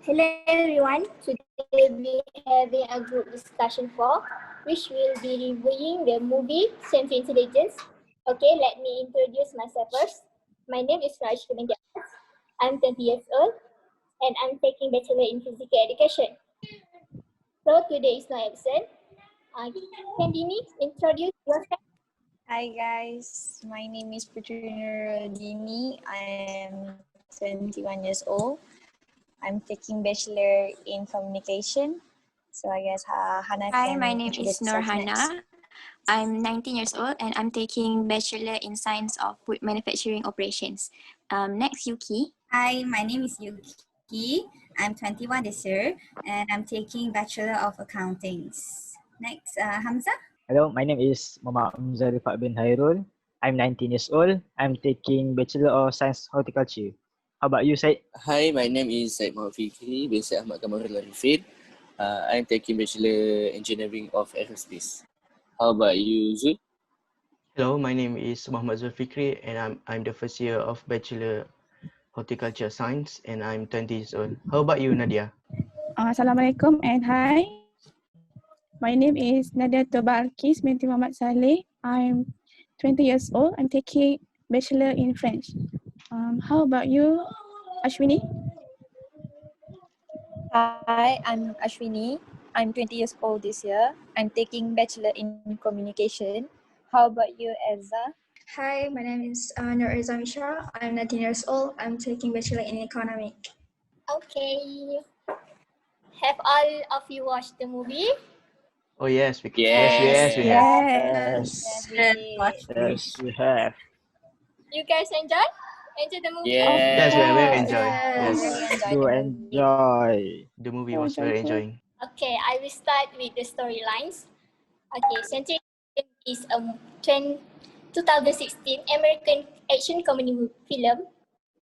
Hello everyone, today we having a group discussion for which will be reviewing the movie Central Intelligence. Okay, let me introduce myself first. My name is Raj Kuninja. I'm 20 years old and I'm taking Bachelor in Physical Education. So today is no absent. Can Dini introduce yourself? Hi guys, my name is Putrina Dini. I am 21 years old. I'm taking Bachelor in Communication. So I guess Hana Hi, can my name introduce is herself next. Norhana. I'm 19 years old and I'm taking Bachelor in Science of Food Manufacturing Operations. Next, Yuki. Hi, my name is Yuki. I'm 21 this year and I'm taking Bachelor of Accounting. Next, Hamza. Hello, my name is Muhammad Muzarifat bin Hairul. I'm 19 years old. I'm taking Bachelor of Science Horticulture. How about you, Syed? Hi, my name is Syed Muhammad Fikri bin Syed Ahmad Kamarul Arifin. I'm taking Bachelor Engineering of Aerospace. How about you, Zul? Hello, my name is Muhammad Zulfikri and I'm the first year of Bachelor Horticulture Science and I'm 20 years old. How about you, Nadia? Assalamualaikum and hi. My name is Nadia Tobarkis binti Muhammad Saleh. I'm 20 years old. I'm taking Bachelor in French. How about you, Ashwini? Hi, I'm Ashwini. I'm 20 years old this year. I'm taking Bachelor in Communication. How about you, Elza? Hi, my name is Nur Misha. I'm 19 years old. I'm taking Bachelor in Economic. Okay. Have all of you watched the movie? Oh yes, we Yes. we have. Yes, we did. Yes, we have. You guys enjoy? Enjoy the movie? Yes, we are very Yes. enjoy. Really Yes, enjoyed Do the movie. enjoy. the movie was very enjoying. Okay, I will start with the storylines. Okay, Century is a 2016 American action comedy film.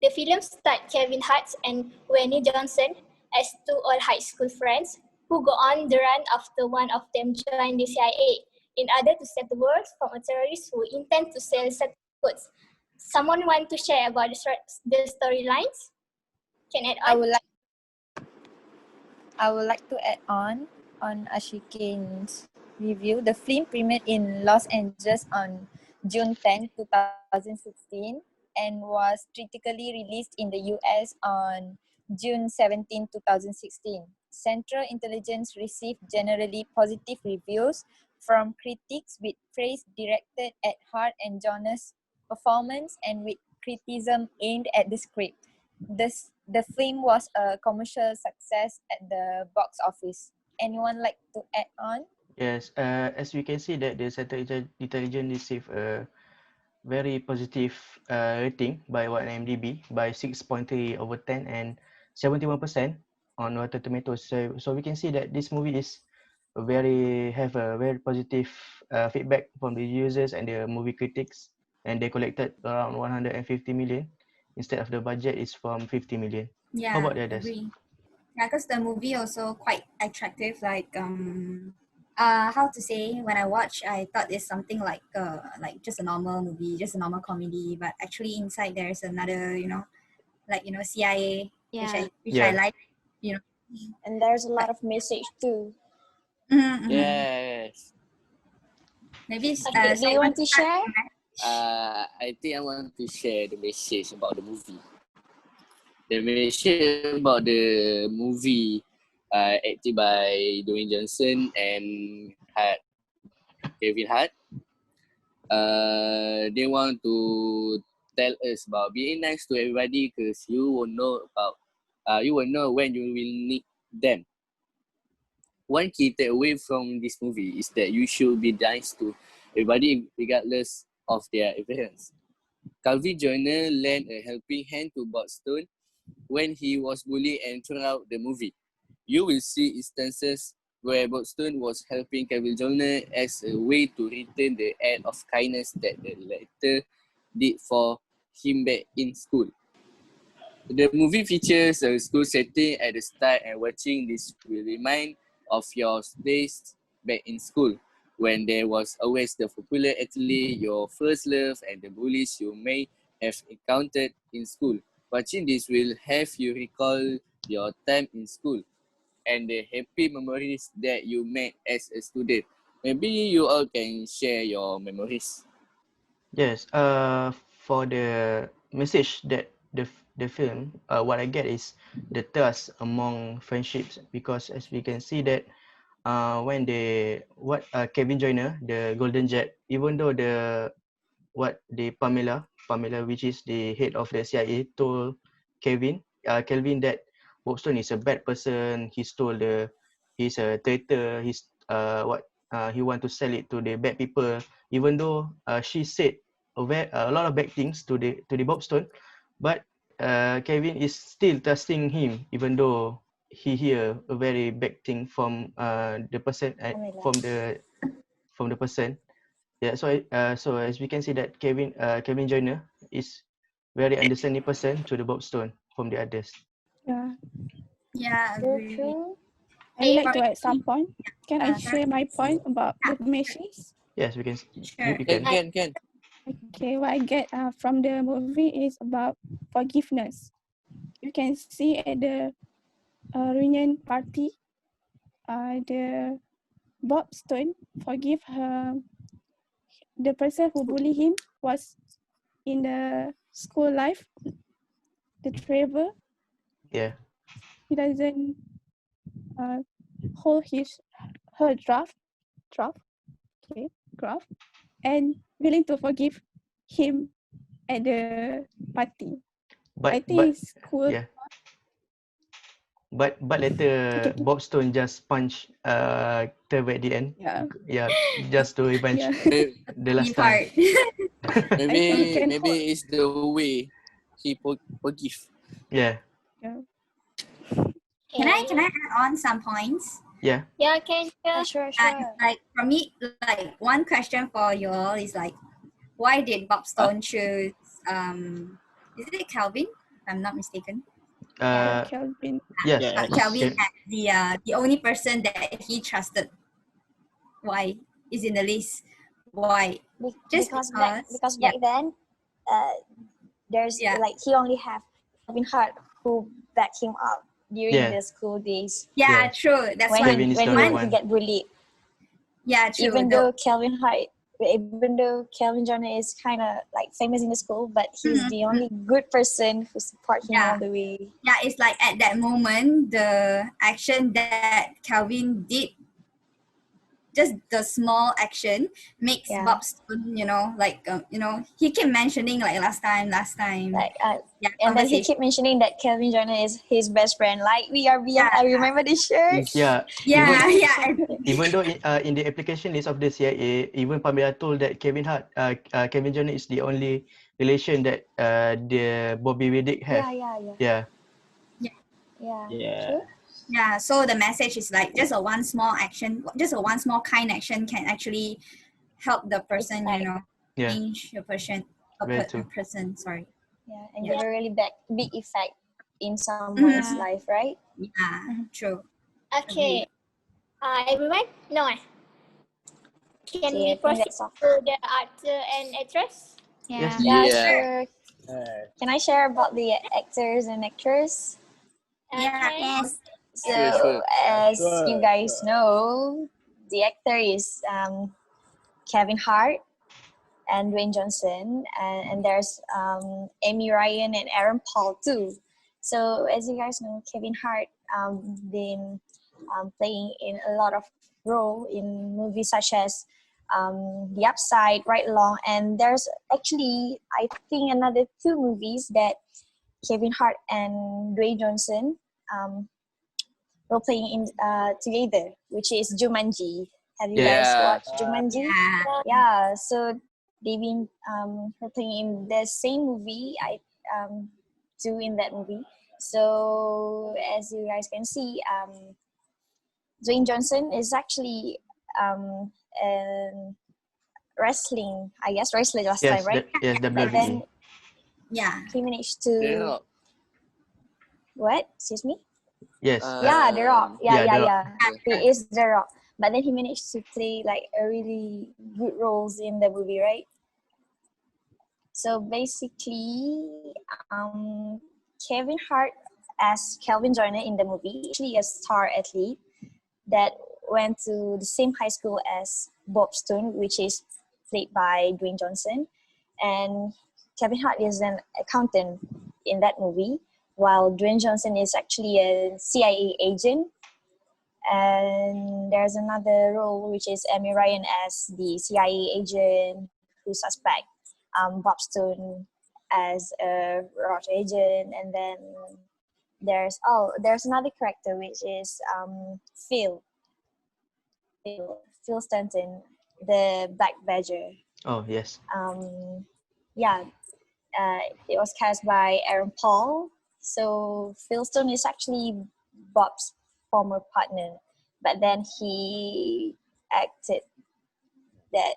The film stars Kevin Hart and Wayne Johnson as two old high school friends who go on the run after one of them joined the CIA in order to save the world from a terrorist who intend to sell secret codes. Someone want to share about the storylines? Can add I on? would like to add on Ashikin's review. The film premiered in Los Angeles on June 10, 2016 and was critically released in the US on June 17, 2016. Central Intelligence received generally positive reviews from critics with praise directed at Hart and Jonas' performance and with criticism aimed at the script. The film was a commercial success at the box office. Anyone like to add on? Yes, as we can see that the Central Intelligence received a very positive rating by IMDb by 6.3 over 10 and 71% on Rotten Tomatoes. So we can see that this movie is have a very positive feedback from the users and the movie critics, and they collected around 150 million instead of the budget is from 50 million. Yeah, How about the others? agree. Yeah, because the movie also quite attractive. How to say? When I watch, I thought it's something like just a normal movie, just a normal comedy. But actually, inside there's another, CIA, which I Yeah. like. You know. And there's a lot of message too. Yes. Maybe. Do you want to share? I think I want to share the message about the movie. The message about the movie acted by Dwayne Johnson and Kevin Hart. They want to tell us about being nice to everybody because you will know when you will need them. One key takeaway from this movie is that you should be nice to everybody regardless of their appearance. Calvin Joyner lent a helping hand to Bob Stone when he was bullied, and throughout the movie, you will see instances where Bob Stone was helping Calvin Joyner as a way to return the act of kindness that the latter did for him back in school. The movie features a school setting at the start, and watching this will remind of your days back in school when there was always the popular athlete, your first love, and the bullies you may have encountered in school. Watching this will have you recall your time in school and the happy memories that you made as a student. Maybe you all can share your memories. Yes. For the message that the film, what I get is the trust among friendships, because as we can see that when Kevin Joyner, the Golden Jet, even though Pamela, which is the head of the CIA, told Kelvin that Bob Stone is a bad person. He's a traitor. He want to sell it to the bad people. Even though she said a lot of bad things to the Bob Stone, but Kevin is still trusting him, even though he hear a very bad thing from the person from the person. Yeah, so as we can see that Kevin Joyner is very understanding person to the Bob Stone from the others. Yeah. Yeah, True, agree. true. I would like For to add some point. Can I sorry. share my point about the message? Yes, we can. Sure. You Can, can. can, can. Okay, what I get from the movie is about forgiveness. You can see at the reunion party, the Bob Stone forgive her. The person who bullied him was in the school life, the Trevor. Yeah. He doesn't hold her okay, draft, and willing to forgive him at the party. I But think it's cool. yeah. But Okay, later Bob Stone just punch Trevor at the end. yeah, Yeah, just to revenge yeah. Maybe, the Me last time. part. I think he can maybe hold. it's the way he forgive. Yeah. Yeah. Can I add on some points? Yeah. Yeah, can Yeah, you? sure, sure. Like for me, like one question for you all is like, why did Bob Stone choose is it Calvin? If I'm not mistaken. Yeah, Uh Kelvin. yes. Yes. Calvin Ke- as the only person that he trusted. Why is in the list? Why? Just Because yeah, back then, uh, there's yeah, like he only have Kevin Hart who backed him up during Yeah. the school days yeah, Yeah. true. That's when why. Kevin is the when only he, One, he one. get bullied. yeah, true. Even though Kelvin Joyner is kind of like famous in the school, but he's Mhm, the only good person who support him Yeah. all the way. Yeah, it's like at that moment, the action that Calvin did, just the small action makes Yeah, Bob Stone, he kept mentioning like last time, like yeah, and then he conversation. keep mentioning that Kelvin Joyner is his best friend. Like we are BF. Yeah, I remember this shirt. Yeah. yeah, Even yeah, even though in the application list of the CIA, even Pamela told that Kevin Joyner is the only relation that the Bobby Reddick have. Yeah, yeah, yeah, Yeah. yeah. Yeah. True. yeah. So the message is like just a one small action, just a one small kind action can actually help the person, Effect. Yeah. change a person, Very true. sorry. Yeah, and Yeah. give a really big effect in someone's Mhm. life, right? Yeah, true. Okay. Everyone? No. Can Okay, we I think proceed that's all. to the actor and actress? Yes. Yeah, Yeah. sure. Can I share about the actors and actress? Yeah. Okay. Yes. So, Sure. as you guys know, the actor is Kevin Hart and Dwayne Johnson, and there's Amy Ryan and Aaron Paul too. So, as you guys know, Kevin Hart been playing in a lot of role in movies such as The Upside, Right Along, and there's actually I think another two movies that Kevin Hart and Dwayne Johnson role playing in together, which is Jumanji. Have you guys Yeah. watched Jumanji? Yeah. Yeah, so they've been role playing in the same movie. I do in that movie. So as you guys can see, Dwayne Johnson is actually um, wrestling, I guess, wrestling last time, Yes. right? Yes. But then WWE. Yeah. he managed The to Rock. what? Excuse me? Yes. Yeah, The Rock. Yeah, Yeah. yeah, The Rock. yeah. He is The Rock. But then he managed to play like a really good roles in the movie, right? So basically, Kevin Hart as Kelvin Joyner in the movie, actually a star athlete that went to the same high school as Bob Stone, which is played by Dwayne Johnson. And Kevin Hart is an accountant in that movie, while Dwayne Johnson is actually a CIA agent. And there's another role, which is Amy Ryan as the CIA agent who suspect Bob Stone as a Roche agent. And then there's another character, which is Phil Stanton, the Black Badger. Oh, yes. Yeah, it was cast by Aaron Paul. So Phil Stone is actually Bob's former partner, but then he acted that,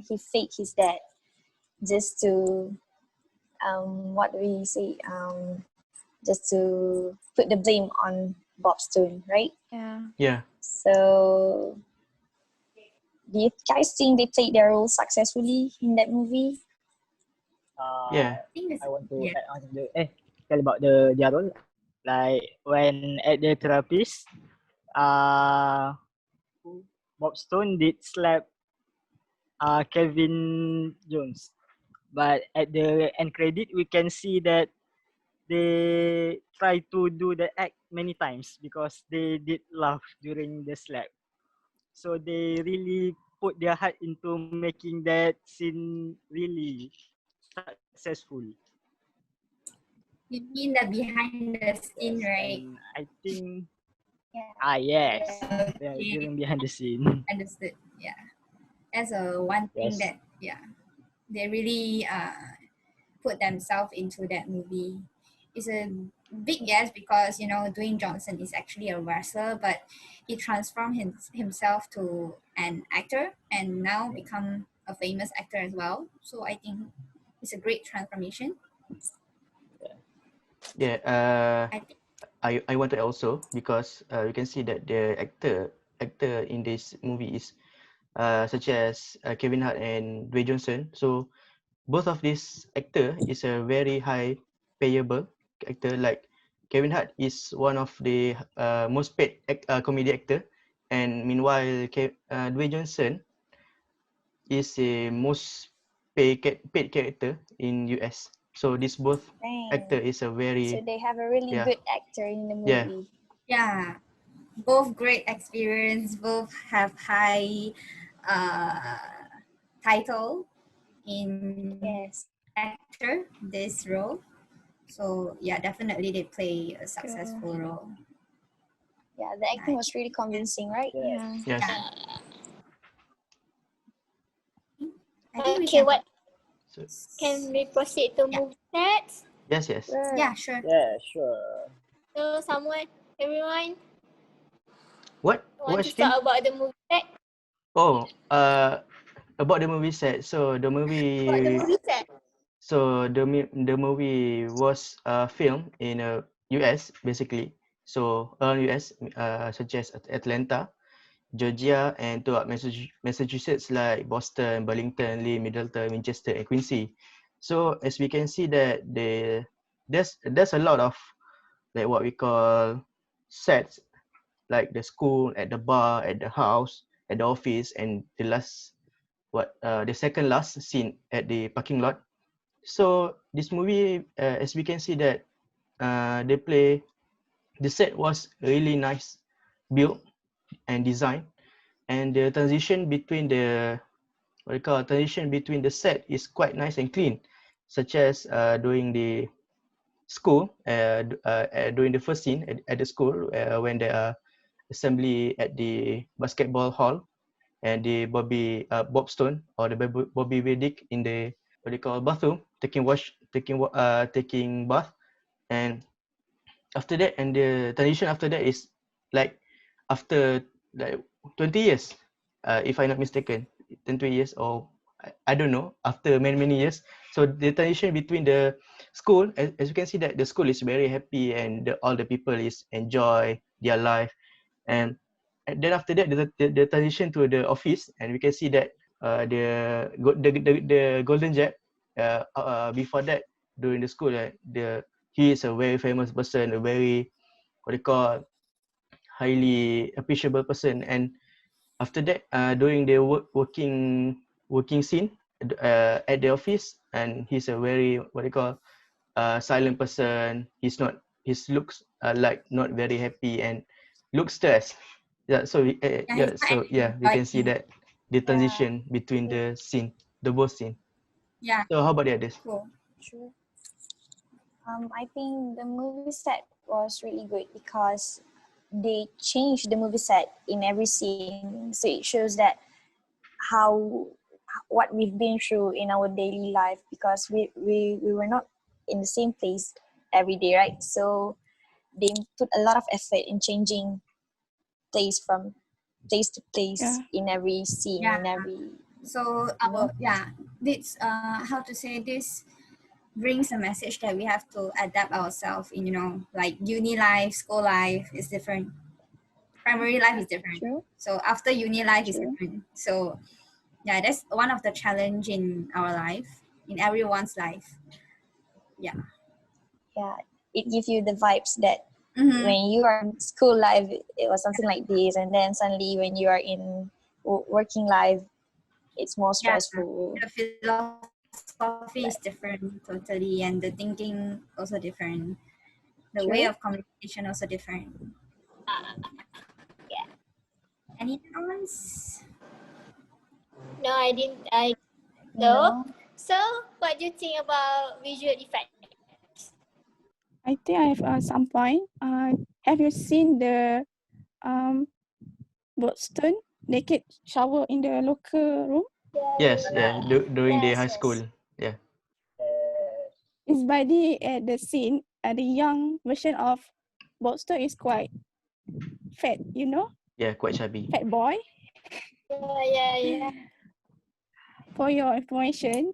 he faked his death just to, what do we say, just to put the blame on Bob Stone, right? Yeah. Yeah. So, do you guys think they played their role successfully in that movie? Yeah. I want to Yeah. add on tell about their role. Like when at the therapist, uh, Bob Stone did slap Kevin Jones, but at the end credit we can see that they try to do the act many times because they did laugh during the slap. So they really put their heart into making that scene really successful. You mean the behind the scene, Yes, right? and I think Yeah. yes, yeah, Okay. during behind the scene. Understood. Yeah. That's one thing Yes. that they really put themselves into that movie. It's a big yes because Dwayne Johnson is actually a wrestler, but he transformed himself to an actor and now become a famous actor as well. So I think it's a great transformation. Yeah. I think I wanted also because you can see that the actor in this movie is such as Kevin Hart and Dwayne Johnson. So both of these actor is a very high payable actor. Like Kevin Hart is one of the most paid comedy actor, and meanwhile Dwayne Johnson is a most paid character in US. So this both actor Dang. is a So very they have a really yeah good actor in the yeah movie. yeah, both great experience, both have high uh, title in Yes. actor this role. So yeah, definitely they play a successful role. Yeah, the acting was really convincing, right? Yes. Yeah. yes. I think we Okay, can. what So can we proceed to Yeah. movie sets? yes. Sure. Yeah, sure. Yeah, sure. So everyone What want to again? talk about the movie set? Oh, about the movie set. So the About the movie movie set. the movie was filmed in US basically. So around US, such as Atlanta, Georgia, and throughout Massachusetts like Boston, Burlington, Lee, Middleton, Winchester, and Quincy. So as we can see that there's a lot of like what we call sets, like the school, at the bar, at the house, at the office, and the second last scene at the parking lot. So this movie, as we can see that the set was really nice built and designed, and the transition between the set is quite nice and clean, such as during the school, during the first scene at the school, when there are assembly at the basketball hall, and the Bob Stone or the Bobby Vedic in the what they call bathroom taking bath. And after that, and the transition after that is like after like 20 years, if I'm not mistaken, 20 years, or I don't know, after many years. So the transition between the school, as you can see that the school is very happy, and all the people is enjoy their life. And then after that, the transition to the office, and we can see that the golden jet, before that, during the school, he is a very famous person, a very what they call highly appreciable person. And after that, during the working scene at the office, and he's a very what they call silent person. His looks are like not very happy and looks stressed. Yeah, so Yeah, he's not we can see enjoying. that the transition between the scene, the both scene. Yeah, So how about the others? cool. True. I think the movie set was really good because they changed the movie set in every scene, so it shows that how what we've been through in our daily life, because we were not in the same place every day, right? So they put a lot of effort in changing place from place to place Yeah. in every scene, Yeah. in every So this how to say this brings a message that we have to adapt ourselves in, like uni life, school life is different. Primary life is different. True. So after uni life is True. different. So yeah, that's one of the challenge in our life, in everyone's life. Yeah. Yeah, it gives you the vibes that Mm-hmm. when you are in school life, it was something like this, and then suddenly when you are in working life, it's more Yeah. stressful. The philosophy is different totally, and the thinking also different. The way True. of communication also different. Yeah. Any ones? No, I didn't. No. So, what do you think about visual effects? I think I have some point. Have you seen the Boston naked shower in the locker room? Yes, yeah, during the Yes, high yes. school. Yeah, His body at the scene, the young version of Boston is quite fat, yeah, quite chubby. fat boy. Yeah. For your information,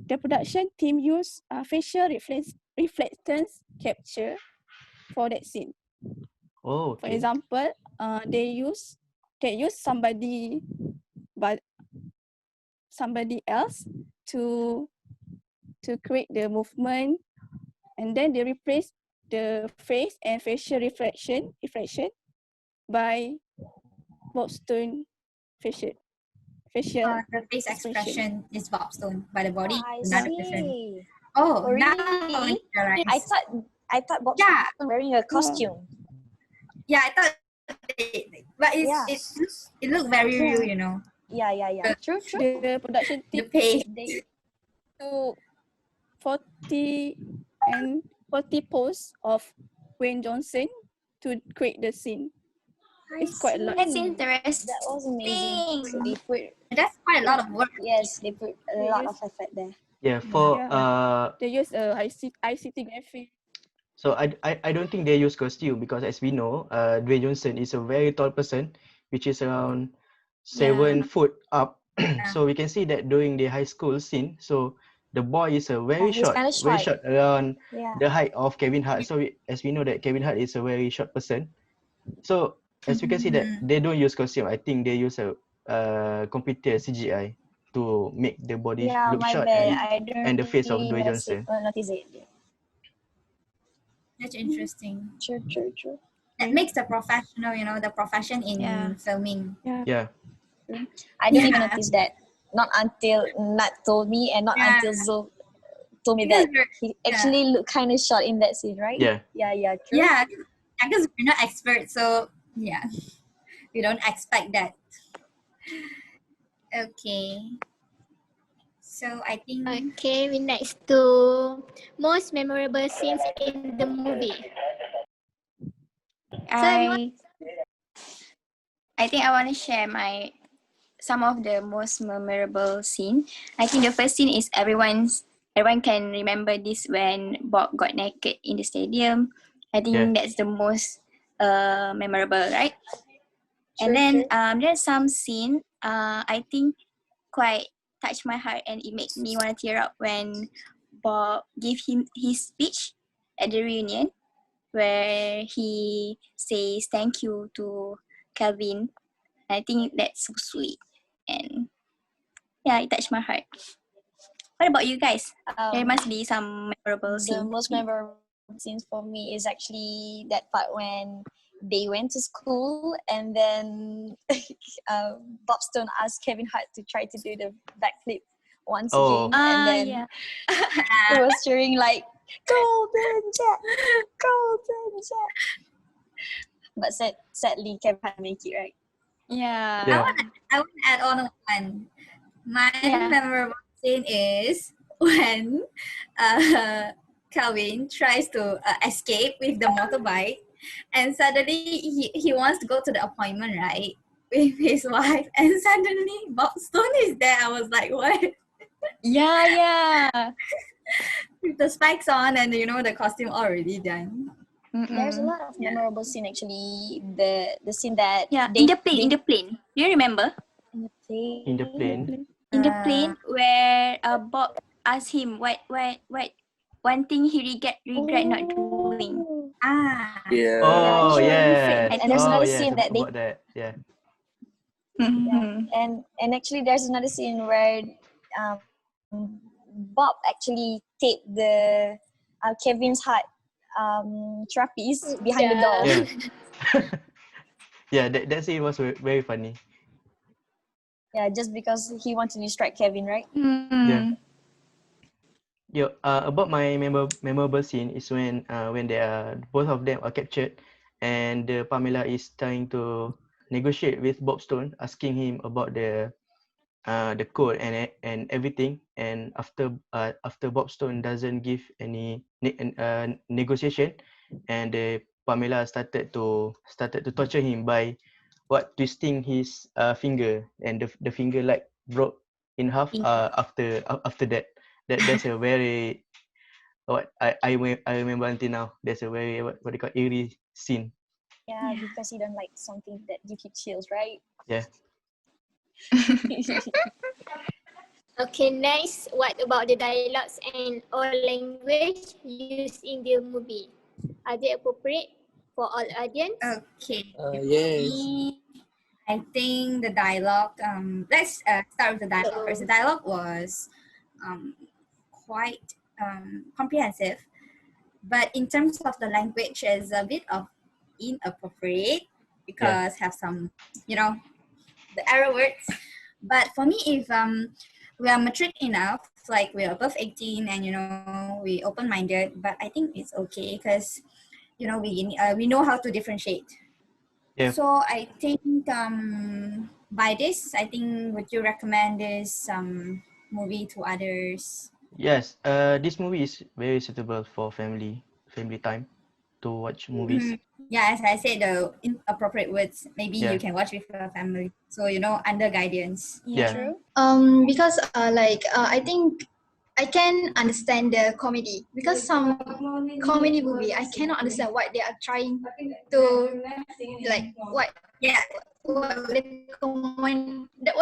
the production team used facial reflectance capture for that scene. Oh, For okay. example, they use somebody, but somebody else to create the movement, and then they replace the face and facial reflection by Boston facial The face expression. expression is Bob Stone, but the body I is another person. see. Oh, Oh, now really? I realize. I thought Bob Yeah, Stone wearing a costume. yeah, I thought, but Yeah. it looked very Yeah. real, Yeah. True. The production The team pace. They to 40 posts of Wayne Johnson to create the scene. It's quite a lot. That's that interesting. was amazing. So they put That's quite a lot of work. they put a They lot use of effort there. Yeah, for they use ICT graphic. so I don't think they use costume because as we know, Dwayne Johnson is a very tall person, which is around 7 foot up. So we can see that during the high school scene, so the boy is a Yeah, he's kind of very short. short, around Yeah. the height of Kevin Hart. So as we know that Kevin Hart is a very short person. So as we can see that they don't use costume. I think they use a computer CGI to make the body Yeah, look my short bad. I don't and the face of really Dwayne Johnson. notice it. That's interesting. True. That makes the professional, the profession in Yeah. filming. Yeah. I don't even Yeah. notice that. Not until Nat told me, and not Yeah. until Zul told me Because that he actually looked kind of short in that scene, right? Yeah. Yeah. True. Yeah, because we're not experts, so yeah, we don't expect that. Okay. So I think Okay, we next to most memorable scenes in the movie. So everyone, I think I want to share some of the most memorable scene. I think the first scene is everyone can remember this when Bob got naked in the stadium. I think that's the most memorable, right? And then there's some scene I think quite touched my heart and it made me want to tear up when Bob gave him his speech at the reunion where he says thank you to Calvin. I think that's so sweet and yeah, it touched my heart. What about you guys? There Um, must be some memorable the scene. most memorable scenes for me is actually that part when they went to school and then Bob Stone asked Kevin Hart to try to do the backflip once Oh. again, and then Yeah. he was cheering like "Golden Jet, Golden Jet." But sadly, Kevin Hart make it, right. Yeah. Yeah. I want to add on one. My Yeah. memorable scene is when Calvin tries to escape with the motorbike, and suddenly he wants to go to the appointment, right, with his wife, and suddenly Bob Stone is there. I was like, what? Yeah. With the spikes on and the costume already done. There's a Mm-mm. lot of memorable scene actually. The scene that Yeah, they in the plane. Do you remember? in the plane. In the plane. In the plane where Bob asked him what one thing he regret not doing. Ah, Yeah. Oh, true. yes. And there's Oh, another yes. scene that they About that. Yeah. Mm-hmm. and actually there's another scene where Bob actually taped the Kevin's heart trapeze behind the door. Yeah. Yeah, that scene was very funny. Yeah, just because he wanted to distract Kevin, right? Yeah. Mm. Yo, about my memorable scene is when they are both of them are captured, and Pamela is trying to negotiate with Bob Stone, asking him about the code and everything. And after Bob Stone doesn't give any negotiation, and Pamela started to torture him by twisting his finger, and the finger like broke in half after that. That's a very I remember until now. That's a very what they call eerie scene. Yeah, because he don't like something that give you chills, right? Yeah. Okay, next, what about the dialogues and all language used in the movie? Are they appropriate for all audience? okay. Yes. I think the dialogue. Let's start with the dialogue first. The dialogue was quite comprehensive, but in terms of the language, is a bit of inappropriate because have some, the error words. But for me, if we are mature enough, like we're above 18 and we open minded, but I think it's okay because we know how to differentiate. Yeah. So I think by this, I think would you recommend this movie to others? Yes. This movie is very suitable for family time to watch movies. Yeah, as I said, the inappropriate words, maybe Yeah. you can watch with your family. So under guidance. Yeah. True. Because I think I can understand the comedy because some comedy movie I cannot understand what they are trying to like what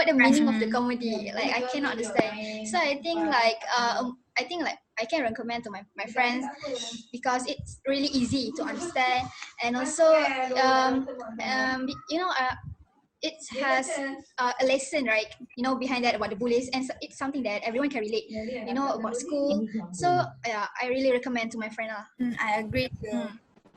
the meaning of the comedy, like I cannot understand. So I think I can recommend to my friends because it's really easy to understand, and also it has a lesson, right? Behind that about the bullies, and so it's something that everyone can relate. About school. So yeah, I really recommend to my friend. I agree.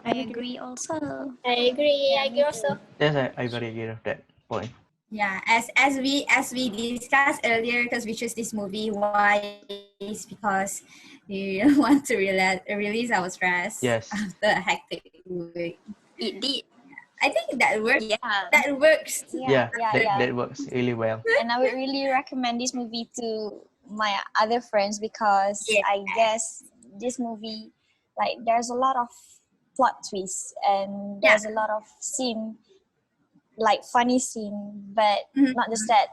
I agree also. I agree also. Yes, I very agree with that point. Yeah, as we discussed earlier, because we chose this movie, why is because we want to release our stress Yes. after a hectic week. It did. I think that works. Yeah. That works. Yeah. That works really well. And I would really recommend this movie to my other friends because I guess this movie, like, there's a lot of plot twists and there's a lot of scene, like funny scene, but not just that.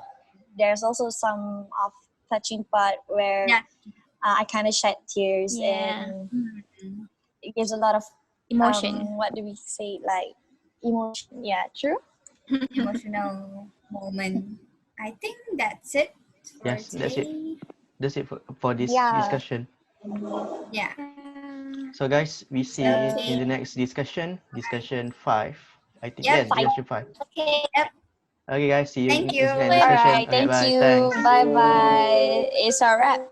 There's also some of touching part where I kind of shed tears and it gives a lot of Emotion. what do we say? Like emotion. Yeah, true. Emotional moment. I think that's it for Yes, today. that's it. That's it for this discussion. Yeah. So guys, we see in the next discussion 5. I think discussion 5. Okay. Okay guys, see you Thank in you. the next discussion. Alright, thank Bye. you. Thanks. Bye bye. It's a wrap.